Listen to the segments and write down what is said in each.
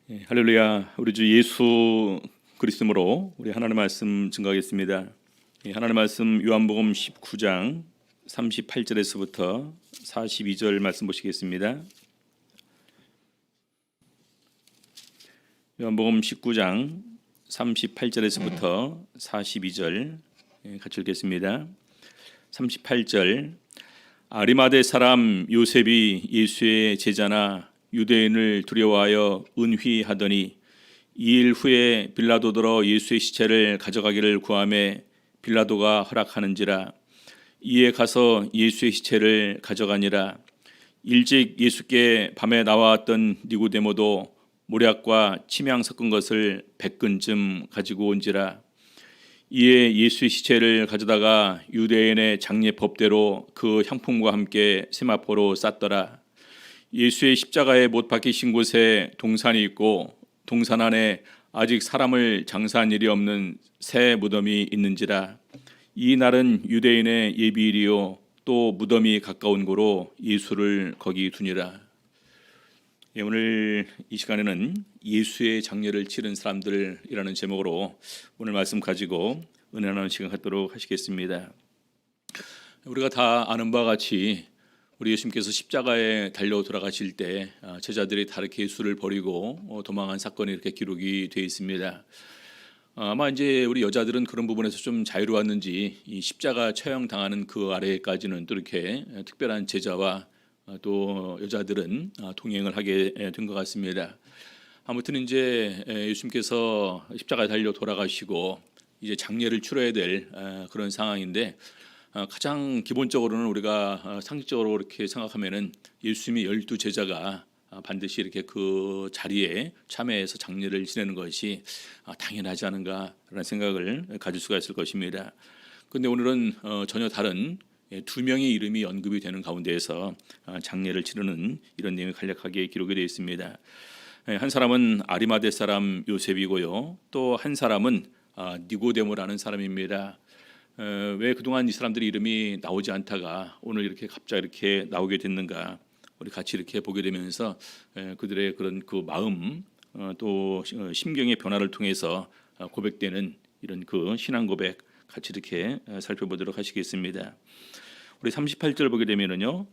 할렐루야. 우리 주 예수 그리스도로 우리 하나님의 말씀 증거하겠습니다. 하나님의 말씀 요한복음 19장 38절에서부터 42절 말씀 보시겠습니다. 요한복음 19장 38절에서부터 42절 같이 읽겠습니다. 38절 아리마대 사람 요셉이 예수의 제자나 유대인을 두려워하여 은휘하더니 2일 후에 빌라도더러 예수의 시체를 가져가기를 구하매 빌라도가 허락하는지라. 이에 가서 예수의 시체를 가져가니라. 일찍 예수께 밤에 나왔던 니고데모도 모략과 침향 섞은 것을 100근쯤 가지고 온지라. 이에 예수의 시체를 가져다가 유대인의 장례 법대로 그 향품과 함께 세마포로 쌌더라. 예수의 십자가에 못 박히신 곳에 동산이 있고 동산 안에 아직 사람을 장사한 일이 없는 새 무덤이 있는지라. 이 날은 유대인의 예비일이요 또 무덤이 가까운 고로 예수를 거기 두니라. 오늘 이 시간에는 예수의 장례를 치른 사람들이라는 제목으로 오늘 말씀 가지고 은혜 나누는 시간 갖도록 하시겠습니다. 우리가 다 아는 바와 같이 우리 예수님께서 십자가에 달려 돌아가실 때 제자들이 다 이렇게 예수를 버리고 도망한 사건이 이렇게 기록이 되어 있습니다. 아마 이제 우리 여자들은 그런 부분에서 좀 자유로웠는지 이 십자가 처형 당하는 그 아래까지는 또 이렇게 특별한 제자와 또 여자들은 동행을 하게 된 것 같습니다. 아무튼 이제 예수님께서 십자가에 달려 돌아가시고 이제 장례를 치러야 될 그런 상황인데. 가장 기본적으로는 우리가 상식적으로 이렇게 생각하면은 예수님이 12제자가 반드시 이렇게 그 자리에 참여해서 장례를 지내는 것이 당연하지 않은가라는 생각을 가질 수가 있을 것입니다. 그런데 오늘은 전혀 다른 두 명의 이름이 언급이 되는 가운데에서 장례를 치르는 이런 내용이 간략하게 기록이 되어 있습니다. 한 사람은 아리마대 사람 요셉이고요, 또 한 사람은 니고데모라는 사람입니다. 왜 그동안 이 사람들의 이름이 나오지 않다가 오늘 이렇게 갑자기 이렇게 나오게 됐는가, 우리 같이 이렇게 보게 되면서 그들의 그런 그 마음 또 심경의 변화를 통해서 고백되는 이런 그 신앙 고백 같이 이렇게 살펴보도록 하시겠습니다. 우리 38절 보게 되면은요,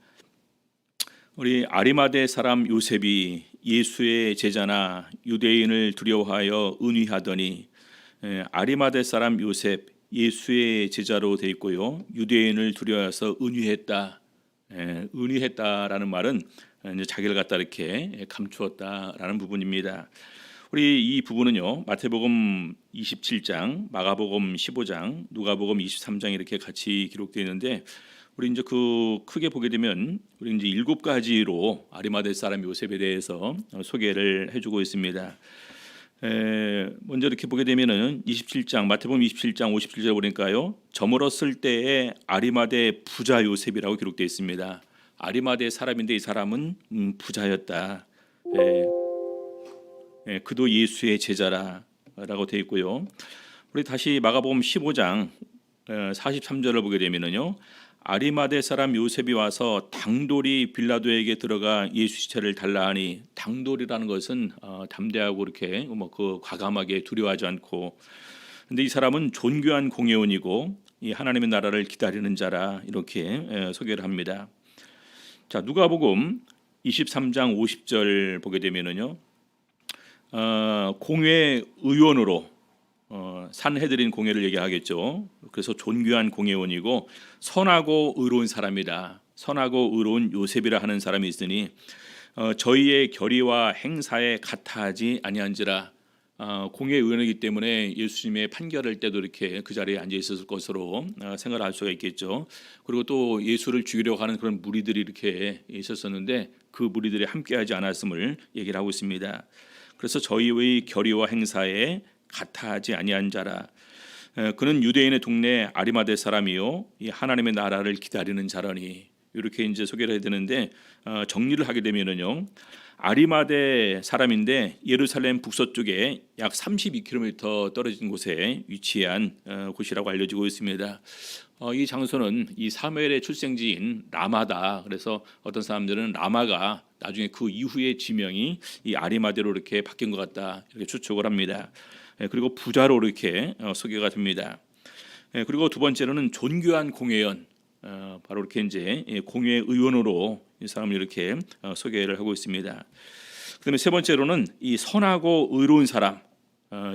우리 아리마대 사람 요셉이 예수의 제자나 유대인을 두려워하여 은휘하더니, 아리마대 사람 요셉 예수의 제자로 되어 있고요, 유대인을 두려워해서 은휘했다. 은휘했다라는 말은 이제 자기를 갖다 이렇게 감추었다라는 부분입니다. 우리 이 부분은요, 마태복음 27장, 마가복음 15장, 누가복음 23장 이렇게 같이 기록되어 있는데, 우리 이제 그 크게 보게 되면 우리 이제 7가지로 아리마대 사람 요셉에 대해서 소개를 해주고 있습니다. 먼저 이렇게 보게 되면은 27장, 마태복음 27장 57절 보니까요, 저물었을 때에 아리마대 부자 요셉이라고 기록되어 있습니다. 아리마대 사람인데 이 사람은 부자였다. 그도 예수의 제자라라고 되어 있고요. 우리 다시 마가복음 15장 43절을 보게 되면은요, 아리마대 사람 요셉이 와서 당돌이 빌라도에게 들어가 예수 시체를 달라 하니, 당돌이라는 것은 담대하고 이렇게 그 과감하게 두려워하지 않고, 근데 이 사람은 존귀한 공회원이고 이 하나님의 나라를 기다리는 자라, 이렇게 소개를 합니다. 자, 누가복음 23장 50절 보게 되면은요, 공회 의원으로 산헤드린 공회를 얘기하겠죠. 그래서 존귀한 공회원이고 선하고 의로운 사람이다. 선하고 의로운 요셉이라 하는 사람이 있으니 저희의 결의와 행사에 같아하지 아니한지라. 공회 의원이기 때문에 예수님의 판결할 때도 이렇게 그 자리에 앉아 있었을 것으로 생각을 할 수가 있겠죠. 그리고 또 예수를 죽이려고 하는 그런 무리들이 이렇게 있었었는데 그 무리들이 함께하지 않았음을 얘기를 하고 있습니다. 그래서 저희의 결의와 행사에 같아하지 아니한 자라. 그는 유대인의 동네 아리마대 사람이요 이 하나님의 나라를 기다리는 자라니. 이렇게 이제 소개를 해야 되는데 정리를 하게 되면은요. 아리마대 사람인데 예루살렘 북서쪽에 약 32km 떨어진 곳에 위치한 곳이라고 알려지고 있습니다. 이 장소는 이 사무엘의 출생지인 라마다. 그래서 어떤 사람들은 라마가 나중에 그 이후의 지명이 이 아리마대로 이렇게 바뀐 것 같다 이렇게 추측을 합니다. 그리고 부자로 이렇게 소개가 됩니다. 그리고 두 번째로는 존귀한 공회원, 바로 이렇게 이제 공회 의원으로 이 사람을 이렇게 소개를 하고 있습니다. 그다음에 세 번째로는 이 선하고 의로운 사람,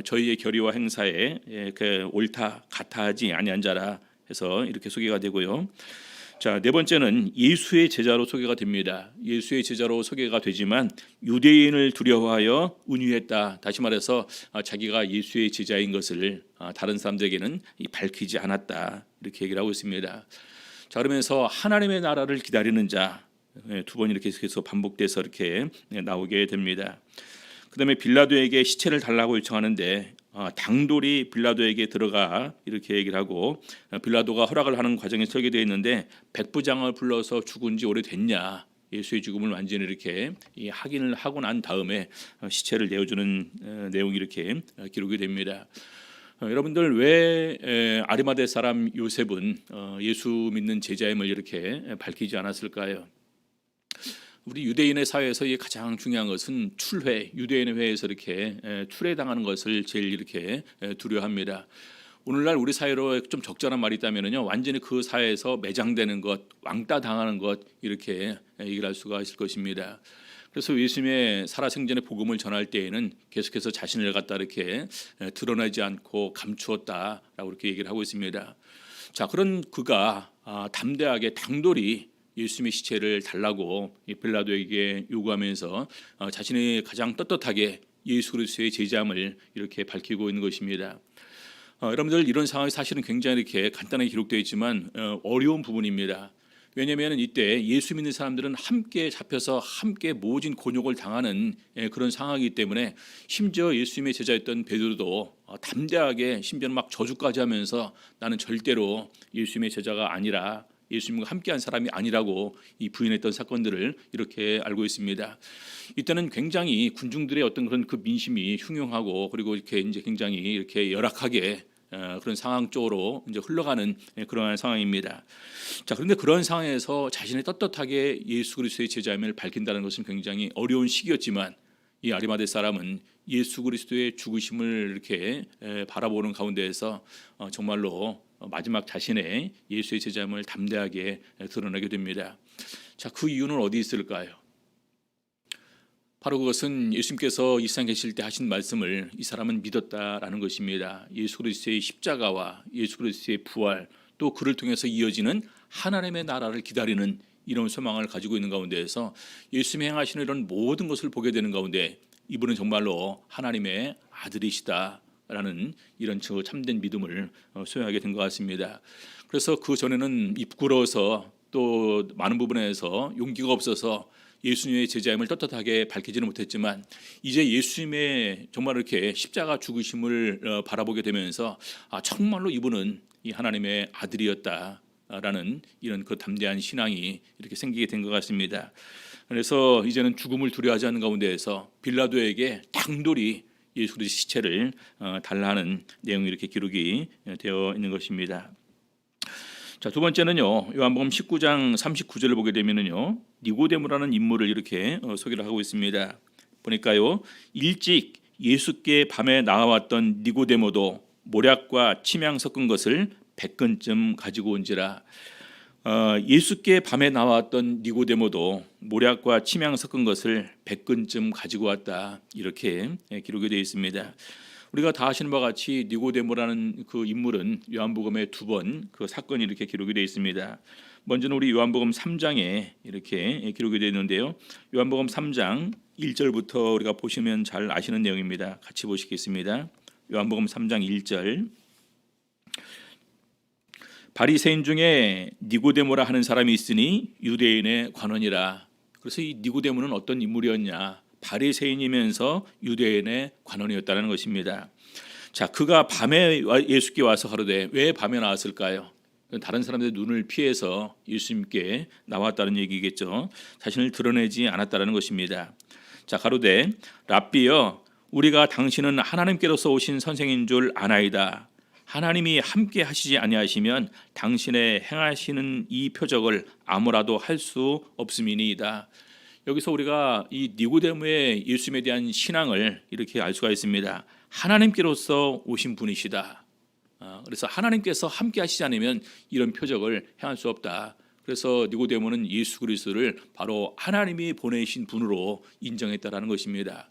저희의 결의와 행사에 그 옳다 같아하지 아니한 자라 해서 이렇게 소개가 되고요. 자, 네 번째는 예수의 제자로 소개가 됩니다. 예수의 제자로 소개가 되지만 유대인을 두려워하여 은유했다. 다시 말해서 자기가 예수의 제자인 것을 다른 사람들에게는 밝히지 않았다. 이렇게 얘기를 하고 있습니다. 자, 그러면서 하나님의 나라를 기다리는 자 두 번 이렇게 계속 반복돼서 이렇게 나오게 됩니다. 그다음에 빌라도에게 시체를 달라고 요청하는데 당돌이 빌라도에게 들어가 이렇게 얘기를 하고 빌라도가 허락을 하는 과정에 설계되어 있는데 백부장을 불러서 죽은 지 오래됐냐, 예수의 죽음을 완전히 이렇게 확인을 하고 난 다음에 시체를 내어주는 내용이 이렇게 기록이 됩니다. 여러분들 왜 아리마대 사람 요셉은 예수 믿는 제자임을 이렇게 밝히지 않았을까요? 우리 유대인의 사회에서 가장 중요한 것은 출회, 유대인의 회에서 이렇게 출회당하는 것을 제일 이렇게 두려워합니다. 오늘날 우리 사회로 좀 적절한 말이 있다면요, 완전히 그 사회에서 매장되는 것, 왕따 당하는 것 이렇게 얘기를 할 수가 있을 것입니다. 그래서 예수님의 살아생전의 복음을 전할 때에는 계속해서 자신을 갖다 이렇게 드러내지 않고 감추었다라고 이렇게 얘기를 하고 있습니다. 자, 그런 그가 담대하게 당돌이 예수님의 시체를 달라고 빌라도에게 요구하면서 자신이 가장 떳떳하게 예수 그리스도의 제자임을 이렇게 밝히고 있는 것입니다. 여러분들 이런 상황이 사실은 굉장히 이렇게 간단하게 기록되어 있지만 어려운 부분입니다. 왜냐하면 이때 예수 믿는 사람들은 함께 잡혀서 함께 모진 곤욕을 당하는 그런 상황이기 때문에 심지어 예수님의 제자였던 베드로도 담대하게 심지어는 막 저주까지 하면서 나는 절대로 예수님의 제자가 아니라 예수님과 함께한 사람이 아니라고 이 부인했던 사건들을 이렇게 알고 있습니다. 이때는 굉장히 군중들의 어떤 그런 그 민심이 흉흉하고 그리고 이렇게 이제 굉장히 이렇게 열악하게 그런 상황 쪽으로 이제 흘러가는 그러한 상황입니다. 자, 그런데 그런 상황에서 자신의 떳떳하게 예수 그리스도의 제자임을 밝힌다는 것은 굉장히 어려운 시기였지만 이 아리마대 사람은 예수 그리스도의 죽으심을 이렇게 바라보는 가운데에서 정말로 마지막 자신의 예수의 제자임을 담대하게 드러내게 됩니다. 자, 그 이유는 어디 있을까요? 바로 그것은 예수님께서 이 세상에 계실 때 하신 말씀을 이 사람은 믿었다라는 것입니다. 예수 그리스도의 십자가와 예수 그리스도의 부활, 또 그를 통해서 이어지는 하나님의 나라를 기다리는 이런 소망을 가지고 있는 가운데에서 예수님이 행하시는 이런 모든 것을 보게 되는 가운데 이분은 정말로 하나님의 아들이시다라는 이런 참된 믿음을 소유하게 된 것 같습니다. 그래서 그 전에는 부끄러워서 또 많은 부분에서 용기가 없어서 예수님의 제자임을 떳떳하게 밝히지는 못했지만 이제 예수님의 정말 이렇게 십자가 죽으심을 바라보게 되면서 정말로 이분은 이 하나님의 아들이었다라는 이런 그 담대한 신앙이 이렇게 생기게 된 것 같습니다. 그래서 이제는 죽음을 두려워하지 않는 가운데에서 빌라도에게 당돌이 예수 그리스도의 시체를 달라는 내용이 이렇게 기록이 되어 있는 것입니다. 자, 두 번째는요, 요한복음 19장 39절을 보게 되면은요, 니고데모라는 인물을 이렇게 소개를 하고 있습니다. 보니까요, 일찍 예수께 밤에 나와왔던 니고데모도 모략과 침향 섞은 것을 100근쯤 가지고 온지라. 예수께 밤에 나왔던 니고데모도 모략과 침향 섞은 것을 100근쯤 가지고 왔다, 이렇게 기록이 되어 있습니다. 우리가 다 아시는 바와 같이 니고데모라는 그 인물은 요한복음에 두 번 그 사건이 이렇게 기록이 되어 있습니다. 먼저는 우리 요한복음 3장에 이렇게 기록이 되어 있는데요. 요한복음 3장 1절부터 우리가 보시면 잘 아시는 내용입니다. 같이 보시겠습니다. 요한복음 3장 1절. 바리새인 중에 니고데모라 하는 사람이 있으니 유대인의 관원이라. 그래서 이 니고데모는 어떤 인물이었냐? 바리새인이면서 유대인의 관원이었다는 것입니다. 자, 그가 밤에 예수께 와서 가로되. 왜 밤에 나왔을까요? 다른 사람들의 눈을 피해서 예수님께 나왔다는 얘기겠죠. 자신을 드러내지 않았다는 것입니다. 자, 가로되 랍비여 우리가 당신은 하나님께로서 오신 선생인 줄 아나이다. 하나님이 함께 하시지 아니하시면 당신의 행하시는 이 표적을 아무라도 할 수 없음이니이다. 여기서 우리가 이 니고데모의 예수님에 대한 신앙을 이렇게 알 수가 있습니다. 하나님께로서 오신 분이시다. 그래서 하나님께서 함께 하시지 않으면 이런 표적을 행할 수 없다. 그래서 니고데모는 예수 그리스도를 바로 하나님이 보내신 분으로 인정했다라는 것입니다.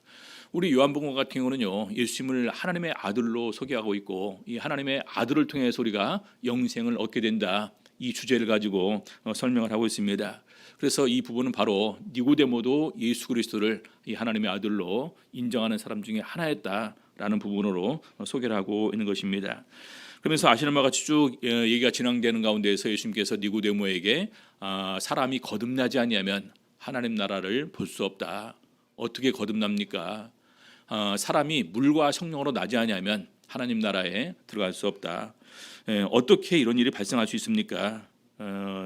우리 요한복음 같은 경우는요, 예수님을 하나님의 아들로 소개하고 있고 이 하나님의 아들을 통해서 우리가 영생을 얻게 된다, 이 주제를 가지고 설명을 하고 있습니다. 그래서 이 부분은 바로 니고데모도 예수 그리스도를 이 하나님의 아들로 인정하는 사람 중에 하나였다라는 부분으로 소개를 하고 있는 것입니다. 그러면서 아시는 바와 같이 쭉 얘기가 진행되는 가운데에서 예수님께서 니고데모에게 사람이 거듭나지 아니하면 하나님 나라를 볼 수 없다. 어떻게 거듭납니까? 사람이 물과 성령으로 나지 아니하면 하나님 나라에 들어갈 수 없다. 어떻게 이런 일이 발생할 수 있습니까?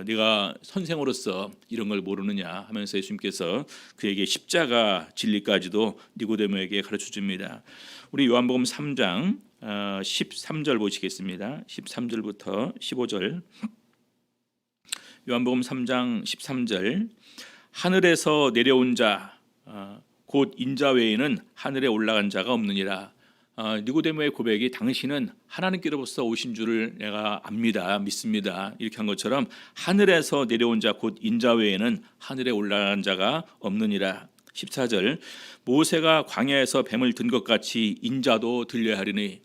네가 선생으로서 이런 걸 모르느냐 하면서 예수님께서 그에게 십자가 진리까지도 니고데모에게 가르쳐 줍니다. 우리 요한복음 3장 13절 보시겠습니다. 13절부터 15절. 요한복음 3장 13절. 하늘에서 내려온 자 곧 인자 외에는 하늘에 올라간 자가 없느니라. 니고데모의 고백이 당신은 하나님께로부터 오신 줄을 내가 압니다, 믿습니다, 이렇게 한 것처럼 하늘에서 내려온 자 곧 인자 외에는 하늘에 올라간 자가 없느니라. 14절. 모세가 광야에서 뱀을 든 것 같이 인자도 들려야 하리니.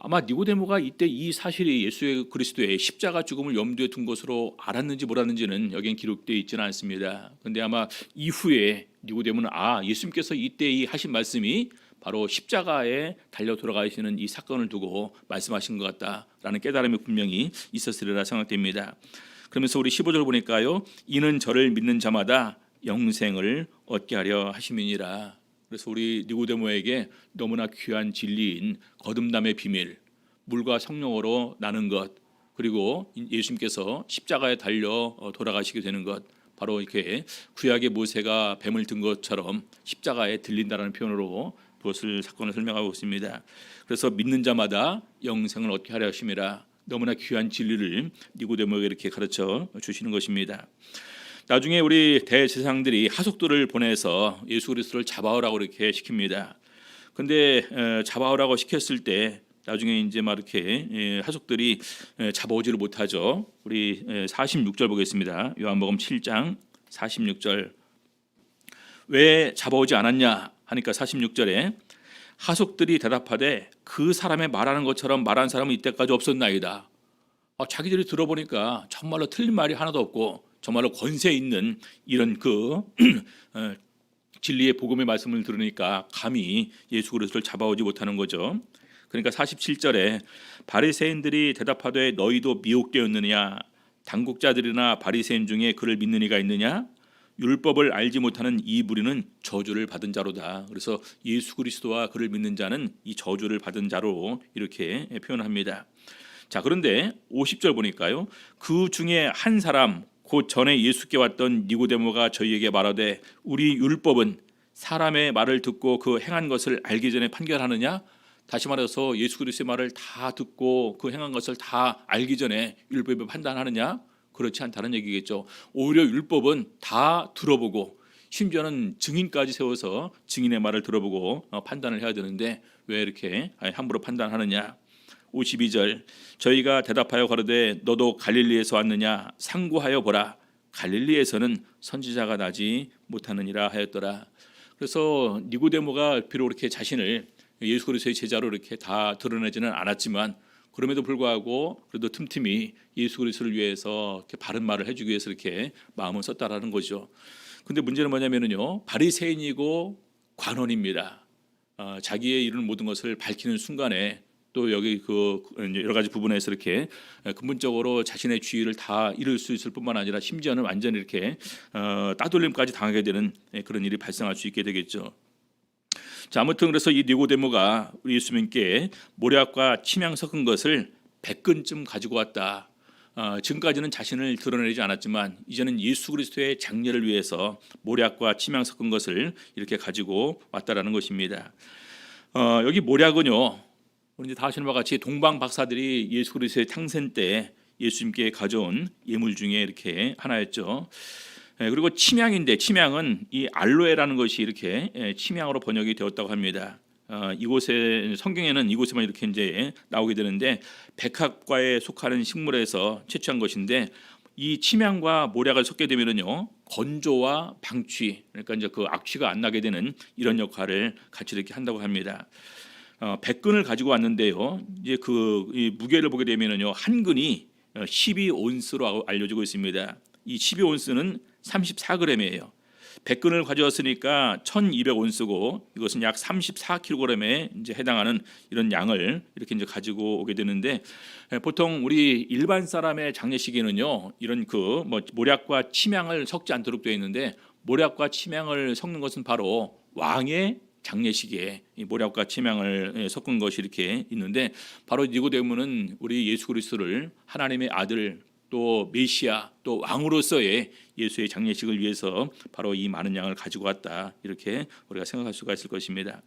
아마 니고데모가 이때 이 사실이 예수 그리스도의 십자가 죽음을 염두에 둔 것으로 알았는지 몰랐는지는 여기엔 기록되어 있지는 않습니다. 그런데 아마 이후에 니고데모는 예수님께서 이때 이 하신 말씀이 바로 십자가에 달려 돌아가시는 이 사건을 두고 말씀하신 것 같다라는 깨달음이 분명히 있었으리라 생각됩니다. 그러면서 우리 15절 보니까요, 이는 저를 믿는 자마다 영생을 얻게 하려 하심이니라. 그래서 우리 니고데모에게 너무나 귀한 진리인 거듭남의 비밀, 물과 성령으로 나는 것, 그리고 예수님께서 십자가에 달려 돌아가시게 되는 것, 바로 이렇게 구약의 모세가 뱀을 든 것처럼 십자가에 들린다라는 표현으로 그것을 사건을 설명하고 있습니다. 그래서 믿는 자마다 영생을 얻게 하려 하심이라. 너무나 귀한 진리를 니고데모에게 이렇게 가르쳐 주시는 것입니다. 나중에 우리 대제사장들이 하속들을 보내서 예수 그리스도를 잡아오라고 이렇게 시킵니다. 근데 잡아오라고 시켰을 때 나중에 이제 막 이렇게 하속들이 잡아오지를 못하죠. 우리 46절 보겠습니다. 요한복음 7장 46절. 왜 잡아오지 않았냐 하니까 46절에 하속들이 대답하되 그 사람의 말하는 것처럼 말한 사람은 이때까지 없었나이다. 자기들이 들어보니까 정말로 틀린 말이 하나도 없고 정말로 권세 있는 이런 진리의 복음의 말씀을 들으니까 감히 예수 그리스도를 잡아오지 못하는 거죠. 그러니까 47절에 바리새인들이 대답하되 너희도 미혹되었느냐? 당국자들이나 바리새인 중에 그를 믿는 이가 있느냐? 율법을 알지 못하는 이 무리는 저주를 받은 자로다. 그래서 예수 그리스도와 그를 믿는 자는 이 저주를 받은 자로 이렇게 표현합니다. 자, 그런데 50절 보니까요, 그 중에 한 사람 곧 전에 예수께 왔던 니고데모가 저희에게 말하되 우리 율법은 사람의 말을 듣고 그 행한 것을 알기 전에 판결하느냐? 다시 말해서 예수 그리스도의 말을 다 듣고 그 행한 것을 다 알기 전에 율법을 판단하느냐? 그렇지 않다는 얘기겠죠. 오히려 율법은 다 들어보고 심지어는 증인까지 세워서 증인의 말을 들어보고 판단을 해야 되는데 왜 이렇게 함부로 판단하느냐? 52절. 저희가 대답하여 가로되 너도 갈릴리에서 왔느냐? 상고하여 보라. 갈릴리에서는 선지자가 나지 못하느니라 하였더라. 그래서 니고데모가 비록 이렇게 자신을 예수 그리스도의 제자로 이렇게 다 드러내지는 않았지만 그럼에도 불구하고 그래도 틈틈이 예수 그리스도를 위해서 이렇게 바른 말을 해주기 위해서 이렇게 마음을 썼다라는 거죠. 근데 문제는 뭐냐면요, 바리새인이고 관원입니다. 자기의 이루는 모든 것을 밝히는 순간에 또 여기 여러 가지 부분에서 이렇게 근본적으로 자신의 지위를 다 잃을 수 있을 뿐만 아니라 심지어는 완전히 이렇게 따돌림까지 당하게 되는 그런 일이 발생할 수 있게 되겠죠. 자, 아무튼 그래서 이 니고데모가 우리 예수님께 모략과 침향 섞은 것을 100근쯤 가지고 왔다. 지금까지는 자신을 드러내지 않았지만 이제는 예수 그리스도의 장례를 위해서 모략과 침향 섞은 것을 이렇게 가지고 왔다라는 것입니다. 여기 모략은요, 우리 이제 다 아시는 바와 같이 동방 박사들이 예수 그리스도의 탄생 때 예수님께 가져온 예물 중에 이렇게 하나였죠. 그리고 침향인데, 침향은 이 알로에라는 것이 이렇게 침향으로 번역이 되었다고 합니다. 이곳에 성경에는 이곳에만 이렇게 이제 나오게 되는데, 백합과에 속하는 식물에서 채취한 것인데, 이 침향과 모략을 섞게 되면은요, 건조와 방취, 그러니까 이제 그 악취가 안 나게 되는 이런 역할을 같이 이렇게 한다고 합니다. 100근을 가지고 왔는데요, 이제 이 무게를 보게 되면은요, 한 근이 12온스로 알려지고 있습니다. 이 12온스는 34g이에요. 100근을 가져왔으니까 1200온스고 이것은 약 34kg에 이제 해당하는 이런 양을 이렇게 이제 가지고 오게 되는데, 보통 우리 일반 사람의 장례식에는요, 이런 그 모략과 침향을 섞지 않도록 되어 있는데, 모략과 침향을 섞는 것은 바로 왕의 장례식에 이 모략과 침향을 섞은 것이 이렇게 있는데, 바로 니고데모는 우리 예수 그리스도를 하나님의 아들, 또 메시아, 또 왕으로서의 예수의 장례식을 위해서 바로 이 많은 양을 가지고 왔다, 이렇게 우리가 생각할 수가 있을 것입니다.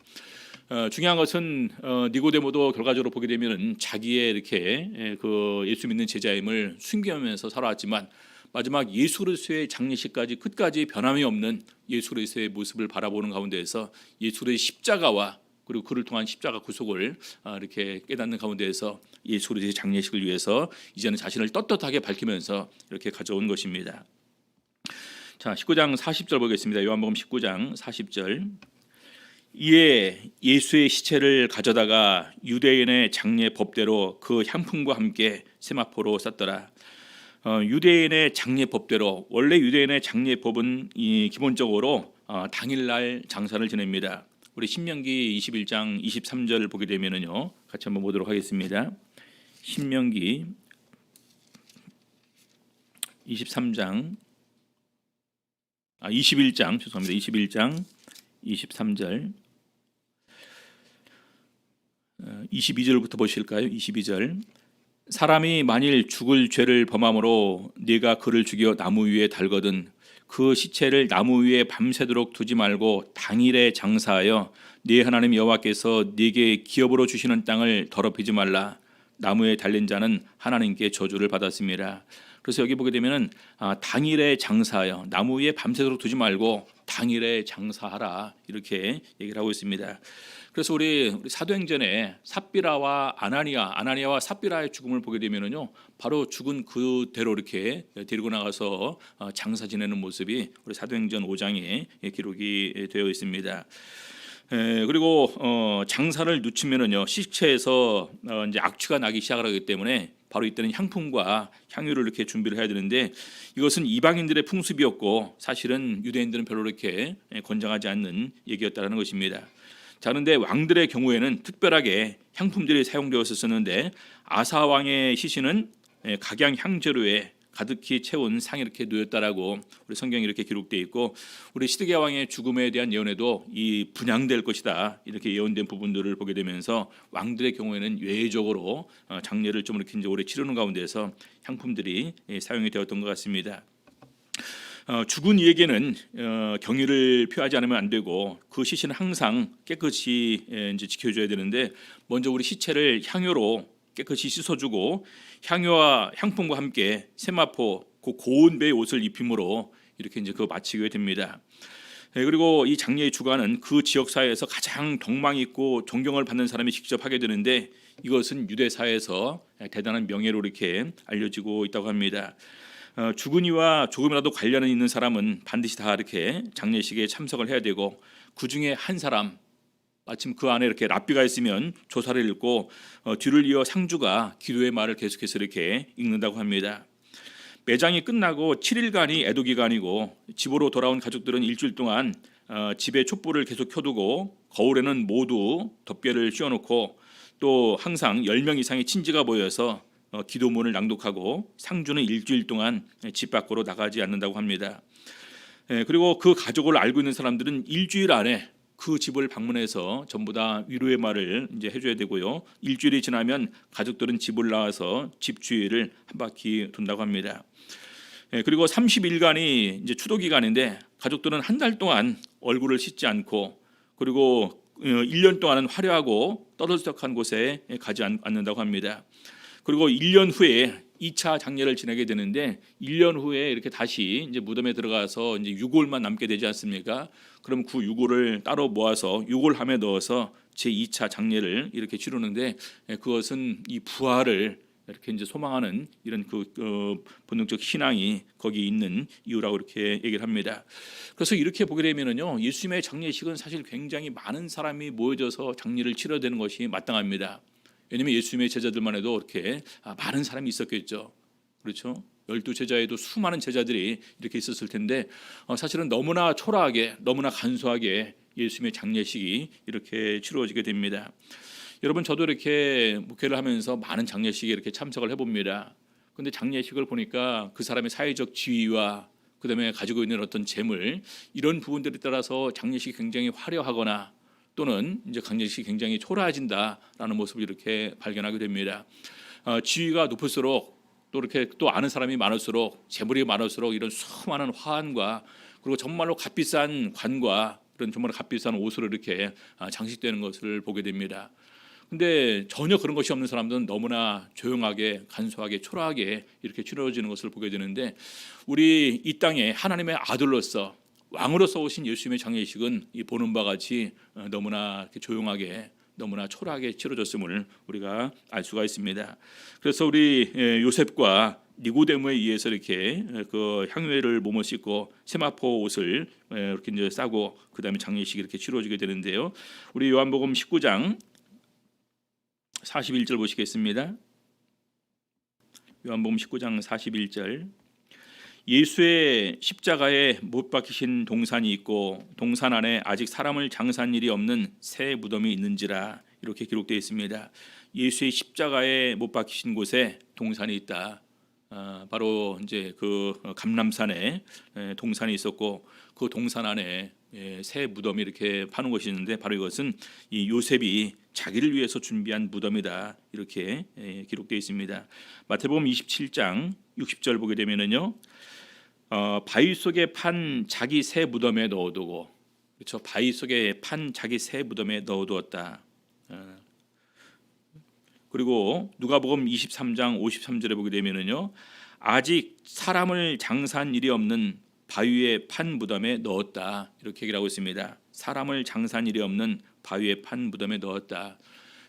중요한 것은 니고데모도 결과적으로 보게 되면 자기의 이렇게 그 예수 믿는 제자임을 숨기면서 살아왔지만, 마지막 예수 그리스도의 장례식까지 끝까지 변함이 없는 예수 그리스도의 모습을 바라보는 가운데에서 예수 그리스도의 십자가와 그리고 그를 통한 십자가 구속을 이렇게 깨닫는 가운데에서 예수 그리스도의 장례식을 위해서 이제는 자신을 떳떳하게 밝히면서 이렇게 가져온 것입니다. 자, 19장 40절 보겠습니다. 요한복음 19장 40절. 이에 예수의 시체를 가져다가 유대인의 장례 법대로 그 향품과 함께 세마포로 쌌더라. 유대인의 장례법대로, 원래 유대인의 장례법은 기본적으로 당일날 장사를 지냅니다. 우리 신명기 21장 23절을 보게 되면은요, 같이 한번 보도록 하겠습니다. 신명기 21장 21장 23절 22절부터 보실까요? 22절. 사람이 만일 죽을 죄를 범함으로 네가 그를 죽여 나무 위에 달거든 그 시체를 나무 위에 밤새도록 두지 말고 당일에 장사하여 네 하나님 여호와께서 네게 기업으로 주시는 땅을 더럽히지 말라. 나무에 달린 자는 하나님께 저주를 받았습니다. 그래서 여기 보게 되면은 당일에 장사하여, 나무 위에 밤새도록 두지 말고 당일에 장사하라, 이렇게 얘기를 하고 있습니다. 그래서 우리 사도행전에 삽비라와 아나니아와 삽비라의 죽음을 보게 되면은요, 바로 죽은 그대로 이렇게 데리고 나가서 장사 지내는 모습이 우리 사도행전 5장에 기록이 되어 있습니다. 그리고 장사를 늦추면은요, 시체에서 이제 악취가 나기 시작하기 때문에 바로 이때는 향품과 향유를 이렇게 준비를 해야 되는데, 이것은 이방인들의 풍습이었고 사실은 유대인들은 별로 이렇게 권장하지 않는 얘기였다는 것입니다. 자, 그런데 왕들의 경우에는 특별하게 향품들이 사용되었었는데, 아사 왕의 시신은 각양 향재료에 가득히 채운 상이 이렇게 놓였다라고 우리 성경이 이렇게 기록되어 있고, 우리 시드기야 왕의 죽음에 대한 예언에도 이 분향될 것이다, 이렇게 예언된 부분들을 보게 되면서 왕들의 경우에는 예외적으로 장례를 좀 이렇게 이제 오래 치르는 가운데서 향품들이 사용이 되었던 것 같습니다. 죽은 이에게는 경의를 표하지 않으면 안 되고, 그 시신은 항상 깨끗이 이제 지켜줘야 되는데, 먼저 우리 시체를 향유로 깨끗이 씻어주고 향유와 향품과 함께 세마포, 그 고운 배의 옷을 입힘으로 이렇게 이제 그거 마치게 됩니다. 그리고 이 장례의 주관은 그 지역 사회에서 가장 덕망 있고 존경을 받는 사람이 직접 하게 되는데, 이것은 유대 사회에서 대단한 명예로 이렇게 알려지고 있다고 합니다. 죽은 이와 조금이라도 관련이 있는 사람은 반드시 다 이렇게 장례식에 참석을 해야 되고, 그 중에 한 사람, 마침 그 안에 이렇게 랍비가 있으면 조사를 읽고 뒤를 이어 상주가 기도의 말을 계속해서 이렇게 읽는다고 합니다. 매장이 끝나고 7일간이 애도 기간이고, 집으로 돌아온 가족들은 일주일 동안 집에 촛불을 계속 켜두고, 거울에는 모두 덮개를 씌워놓고, 또 항상 10명 이상의 친지가 모여서 기도문을 낭독하고, 상주는 일주일 동안 집 밖으로 나가지 않는다고 합니다. 그리고 그 가족을 알고 있는 사람들은 일주일 안에 그 집을 방문해서 전부 다 위로의 말을 이제 해줘야 되고요. 일주일이 지나면 가족들은 집을 나와서 집 주위를 한 바퀴 돈다고 합니다. 그리고 30일간이 이제 추도 기간인데 가족들은 한 달 동안 얼굴을 씻지 않고 그리고 1년 동안은 화려하고 떠들썩한 곳에 가지 않는다고 합니다. 그리고 1년 후에 2차 장례를 지내게 되는데 1년 후에 이렇게 다시 이제 무덤에 들어가서 이제 유골만 남게 되지 않습니까? 그럼 그 유골을 따로 모아서 유골함에 넣어서 제 2차 장례를 이렇게 치르는데 그것은 이 부활을 이렇게 이제 소망하는 이런 본능적 신앙이 거기 있는 이유라고 이렇게 얘기를 합니다. 그래서 이렇게 보게 되면은요, 예수님의 장례식은 사실 굉장히 많은 사람이 모여져서 장례를 치러야 되는 것이 마땅합니다. 왜냐하면 예수님의 제자들만 해도 이렇게 많은 사람이 있었겠죠. 그렇죠? 12제자에도 수많은 제자들이 이렇게 있었을 텐데 사실은 너무나 초라하게 너무나 간소하게 예수님의 장례식이 이렇게 치루어지게 됩니다. 여러분, 저도 이렇게 목회를 하면서 많은 장례식에 이렇게 참석을 해봅니다. 그런데 장례식을 보니까 그 사람의 사회적 지위와 그다음에 가지고 있는 어떤 재물, 이런 부분들에 따라서 장례식이 굉장히 화려하거나 또는 이제 장례식이 굉장히 초라해진다라는 모습을 이렇게 발견하게 됩니다. 지위가 높을수록 또 이렇게 또 아는 사람이 많을수록 재물이 많을수록 이런 수많은 화환과 그리고 정말로 값비싼 관과 그런 정말 값비싼 옷으로 이렇게 장식되는 것을 보게 됩니다. 근데 전혀 그런 것이 없는 사람들은 너무나 조용하게 간소하게 초라하게 이렇게 치러지는 것을 보게 되는데, 우리 이 땅에 하나님의 아들로서 왕으로서 오신 예수님의 장례식은 이 보는 바와 같이 너무나 이렇게 조용하게 너무나 초라하게 치러졌음을 우리가 알 수가 있습니다. 그래서 우리 요셉과 니고데모에 의해서 이렇게 그 향유회를 몸을 씻고 세마포 옷을 이렇게 이제 싸고 그 다음에 장례식이 이렇게 치러지게 되는데요. 우리 요한복음 19장 41절 보시겠습니다. 요한복음 19장 41절. 예수의 십자가에 못 박히신 동산이 있고 동산 안에 아직 사람을 장사한 일이 없는 새 무덤이 있는지라, 이렇게 기록되어 있습니다. 예수의 십자가에 못 박히신 곳에 동산이 있다. 바로 이제 그 감람산에 동산이 있었고 그 동산 안에 새 무덤이 이렇게 파는 것이 있는데, 바로 이것은 이 요셉이 자기를 위해서 준비한 무덤이다, 이렇게 기록되어 있습니다. 마태복음 27장 60절 보게 되면은요, 바위 속에 판 자기 새 무덤에 넣어두고, 그렇죠? 바위 속에 판 자기 새 무덤에 넣어두었다. 그리고 누가복음 23장 53절에 보게 되면은요, 아직 사람을 장사한 일이 없는 바위에 판 무덤에 넣었다, 이렇게 얘기를 하고 있습니다. 사람을 장사한 일이 없는 바위에 판 무덤에 넣었다.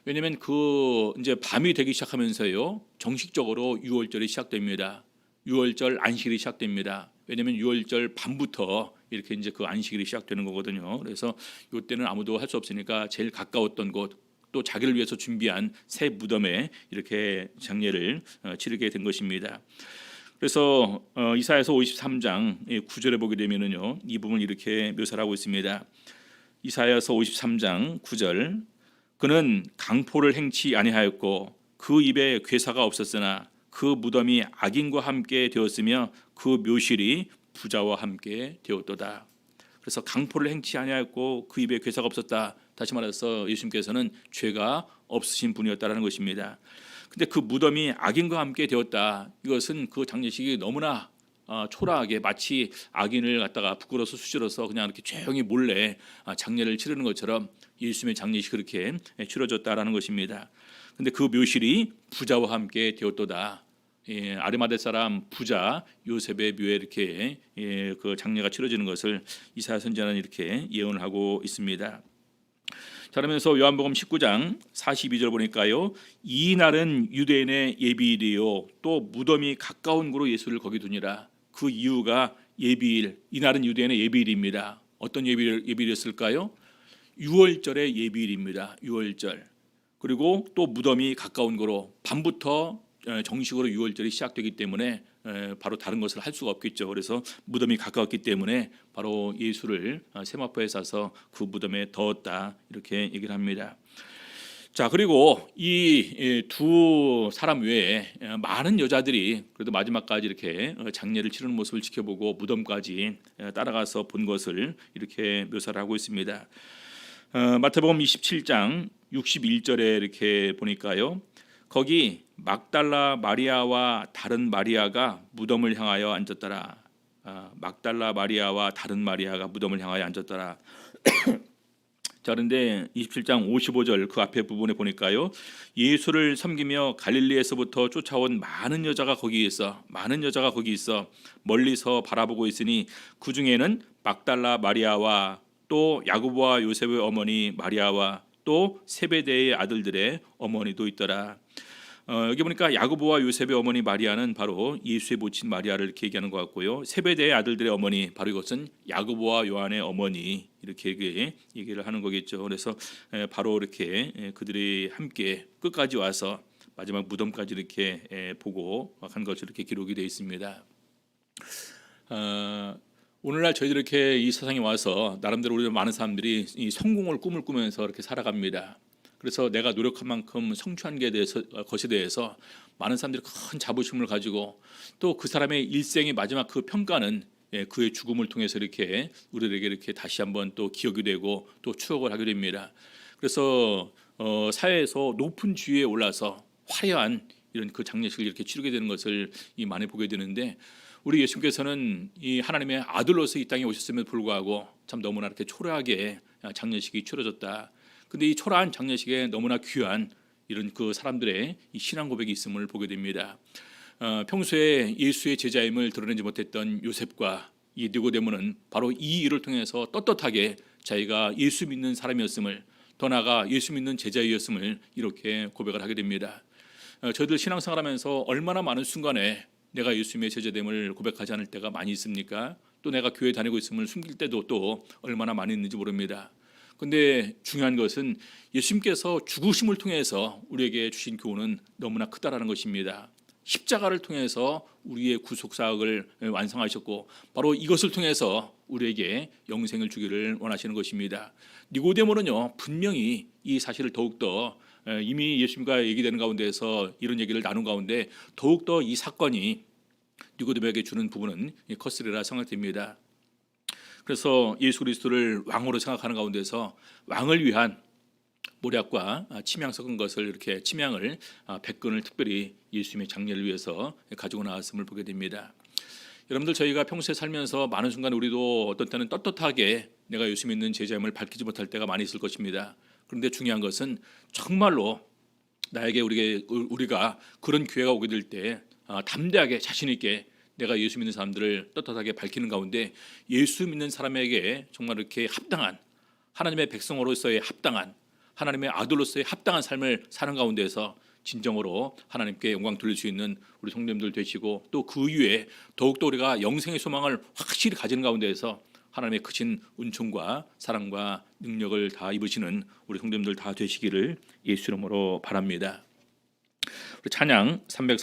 왜냐하면 그 이제 밤이 되기 시작하면서요, 정식적으로 유월절이 시작됩니다. 유월절 안식일이 시작됩니다. 왜냐하면 유월절 밤부터 이렇게 이제 그 안식일이 시작되는 거거든요. 그래서 이때는 아무도 할 수 없으니까 제일 가까웠던 곳, 또 자기를 위해서 준비한 새 무덤에 이렇게 장례를 치르게 된 것입니다. 그래서 이사야서 53장 9절에 보게 되면은요, 이 부분을 이렇게 묘사를 하고 있습니다. 이사야서 53장 9절. 그는 강포를 행치 아니하였고 그 입에 괴사가 없었으나 그 무덤이 악인과 함께 되었으며 그 묘실이 부자와 함께 되었도다. 그래서 강포를 행치 아니하였고 그 입에 괴사가 없었다. 다시 말해서 예수님께서는 죄가 없으신 분이었다라는 것입니다. 근데 그 무덤이 악인과 함께 되었다. 이것은 그 장례식이 너무나 초라하게 마치 악인을 갖다가 부끄러워서 수치러서 그냥 이렇게 조용히 몰래 장례를 치르는 것처럼 예수님의 장례식이 그렇게 치러졌다라는 것입니다. 근데 그 묘실이 부자와 함께 되었도다. 아리마대 사람 부자 요셉의 묘에 이렇게 그 장례가 치러지는 것을 이사야 선지자는 이렇게 예언을 하고 있습니다. 자, 그러면서 요한복음 19장 42절 보니까요, 이 날은 유대인의 예비일이요 또 무덤이 가까운 곳으로 예수를 거기 두니라. 그 이유가 예비일, 이 날은 유대인의 예비일입니다. 어떤 예비일이었을까요? 유월절의 예비일입니다. 유월절. 그리고 또 무덤이 가까운 곳으로, 밤부터 정식으로 유월절이 시작되기 때문에 바로 다른 것을 할 수가 없겠죠. 그래서 무덤이 가까웠기 때문에 바로 예수를 세마포에 싸서 그 무덤에 넣었다, 이렇게 얘기를 합니다. 자, 그리고 이 두 사람 외에 많은 여자들이 그래도 마지막까지 이렇게 장례를 치르는 모습을 지켜보고 무덤까지 따라가서 본 것을 이렇게 묘사를 하고 있습니다. 마태복음 27장 61절에 이렇게 보니까요. 거기 막달라 마리아와 다른 마리아가 무덤을 향하여 앉았더라. 막달라 마리아와 다른 마리아가 무덤을 향하여 앉았더라. 자, 그런데 27장 55절 그 앞에 부분에 보니까요. 예수를 섬기며 갈릴리에서부터 쫓아온 많은 여자가 거기 있어 멀리서 바라보고 있으니 그 중에는 막달라 마리아와 또 야고보와 요셉의 어머니 마리아와 또 세베대의 아들들의 어머니도 있더라. 여기 보니까 야고보와 요셉의 어머니 마리아는 바로 예수의 모친 마리아를 이렇게 얘기하는 것 같고요. 세베대의 아들들의 어머니 바로 이것은 야고보와 요한의 어머니 이렇게 얘기를 하는 거겠죠. 그래서 바로 이렇게 그들이 함께 끝까지 와서 마지막 무덤까지 이렇게 보고 한 것으로 이렇게 기록이 되어 있습니다. 오늘날 저희들 이렇게 이 세상에 와서 나름대로 우리 많은 사람들이 이 성공을 꿈을 꾸면서 이렇게 살아갑니다. 그래서 내가 노력한 만큼 성취한 것에 대해서 많은 사람들이 큰 자부심을 가지고 또 그 사람의 일생의 마지막 그 평가는 그의 죽음을 통해서 이렇게 우리에게 이렇게 다시 한번 또 기억이 되고 또 추억을 하게 됩니다. 그래서 사회에서 높은 지위에 올라서 화려한 이런 그 장례식을 이렇게 치르게 되는 것을 많이 보게 되는데 우리 예수님께서는 이 하나님의 아들로서 이 땅에 오셨음에도 불구하고 참 너무나 이렇게 초라하게 장례식이 치러졌다. 근데 이 초라한 장례식에 너무나 귀한 이런 그 사람들의 이 신앙 고백이 있음을 보게 됩니다. 평소에 예수의 제자임을 드러내지 못했던 요셉과 이 니고데모는 바로 이 일을 통해서 떳떳하게 자기가 예수 믿는 사람이었음을, 더 나아가 예수 믿는 제자이었음을 이렇게 고백을 하게 됩니다. 저희들 신앙생활하면서 얼마나 많은 순간에 내가 예수님의 제자됨을 고백하지 않을 때가 많이 있습니까? 또 내가 교회 다니고 있음을 숨길 때도 또 얼마나 많이 있는지 모릅니다. 근데 중요한 것은 예수님께서 죽으심을 통해서 우리에게 주신 교훈은 너무나 크다라는 것입니다. 십자가를 통해서 우리의 구속사역을 완성하셨고 바로 이것을 통해서 우리에게 영생을 주기를 원하시는 것입니다. 니고데모는요 분명히 이 사실을 더욱더 이미 예수님과 얘기되는 가운데에서 이런 얘기를 나눈 가운데 더욱더 이 사건이 니고데모에게 주는 부분은 컸으리라 생각됩니다. 그래서 예수 그리스도를 왕으로 생각하는 가운데서 왕을 위한 모략과 침향 섞은 것을 이렇게 침향을 100근을 특별히 예수님의 장례를 위해서 가지고 나왔음을 보게 됩니다. 여러분들 저희가 평소에 살면서 많은 순간 우리도 어떤 때는 떳떳하게 내가 예수 믿는 제자임을 밝히지 못할 때가 많이 있을 것입니다. 그런데 중요한 것은 정말로 나에게 우리가 그런 기회가 오게 될 때 담대하게 자신 있게 내가 예수 믿는 사람들을 떳떳하게 밝히는 가운데 예수 믿는 사람에게 정말 이렇게 합당한 하나님의 백성으로서의 합당한 하나님의 아들로서의 합당한 삶을 사는 가운데서 진정으로 하나님께 영광 돌릴 수 있는 우리 성도님들 되시고 또 그 이후에 더욱더 우리가 영생의 소망을 확실히 가지는 가운데에서 하나님의 크신 은총과 사랑과 능력을 다 입으시는 우리 성도님들 다 되시기를 예수 이름으로 바랍니다. 우리 찬양 340